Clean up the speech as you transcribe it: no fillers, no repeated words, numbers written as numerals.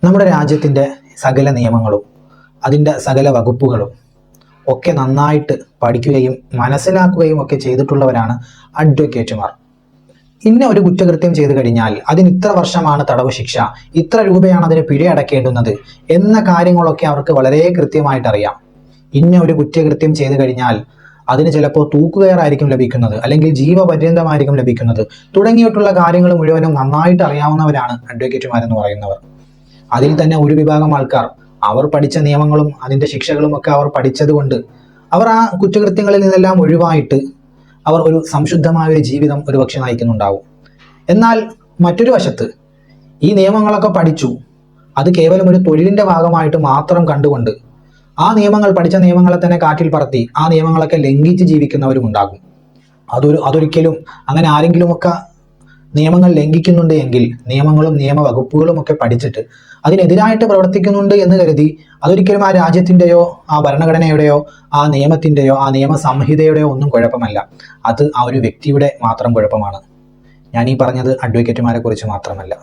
നമ്മുടെ രാജ്യത്തിൻ്റെ സകല നിയമങ്ങളും അതിൻ്റെ സകല വകുപ്പുകളും ഒക്കെ നന്നായിട്ട് പഠിക്കുകയും മനസ്സിലാക്കുകയും ഒക്കെ ചെയ്തിട്ടുള്ളവരാണ് അഡ്വക്കേറ്റുമാർ. ഇന്ന ഒരു കുറ്റകൃത്യം ചെയ്തു കഴിഞ്ഞാൽ അതിന് ഇത്ര വർഷമാണ് തടവ് ശിക്ഷ, ഇത്ര രൂപയാണ് അതിന് പിഴ അടക്കേണ്ടുന്നത് എന്ന കാര്യങ്ങളൊക്കെ അവർക്ക് വളരെ കൃത്യമായിട്ട് അറിയാം. ഇന്ന ഒരു കുറ്റകൃത്യം ചെയ്തു കഴിഞ്ഞാൽ അതിന് ചിലപ്പോൾ തൂക്കുകയറായിരിക്കും ലഭിക്കുന്നത്, അല്ലെങ്കിൽ ജീവപര്യന്തമായിരിക്കും ലഭിക്കുന്നത് തുടങ്ങിയിട്ടുള്ള കാര്യങ്ങൾ മുഴുവനും നന്നായിട്ട് അറിയാവുന്നവരാണ് അഡ്വക്കേറ്റുമാരെന്ന് പറയുന്നവർ. അതിൽ തന്നെ ഒരു വിഭാഗം ആൾക്കാർ അവർ പഠിച്ച നിയമങ്ങളും അതിൻ്റെ ശിക്ഷകളും ഒക്കെ അവർ പഠിച്ചതുകൊണ്ട് അവർ ആ കുറ്റകൃത്യങ്ങളിൽ നിന്നെല്ലാം ഒഴിവായിട്ട് അവർ ഒരു സംശുദ്ധമായ ഒരു ജീവിതം ഒരുപക്ഷെ നയിക്കുന്നുണ്ടാവും. എന്നാൽ മറ്റൊരു വശത്ത് ഈ നിയമങ്ങളൊക്കെ പഠിച്ചു, അത് കേവലം ഒരു തൊഴിലിൻ്റെ ഭാഗമായിട്ട് മാത്രം കണ്ടുകൊണ്ട് ആ നിയമങ്ങൾ പഠിച്ച നിയമങ്ങളെ തന്നെ കാറ്റിൽ പറത്തി ആ നിയമങ്ങളൊക്കെ ലംഘിച്ച് ജീവിക്കുന്നവരും ഉണ്ടാകും. അതൊരിക്കലും അങ്ങനെ ആരെങ്കിലുമൊക്കെ നിയമങ്ങൾ ലംഘിക്കുന്നുണ്ട് എങ്കിൽ നിയമങ്ങളും നിയമവകുപ്പുകളും ഒക്കെ പഠിച്ചിട്ട് അതിനെതിരായിട്ട് പ്രവർത്തിക്കുന്നുണ്ട് എന്ന് കരുതി അതൊരിക്കലും ആ രാജ്യത്തിൻ്റെയോ ആ ഭരണഘടനയുടെയോ ആ നിയമത്തിൻ്റെയോ ആ നിയമസംഹിതയുടെയോ ഒന്നും കുഴപ്പമല്ല. അത് ആ ഒരു വ്യക്തിയുടെ മാത്രം കുഴപ്പമാണ്. ഞാൻ ഈ പറഞ്ഞത് അഡ്വക്കേറ്റുമാരെ കുറിച്ച് മാത്രമല്ല.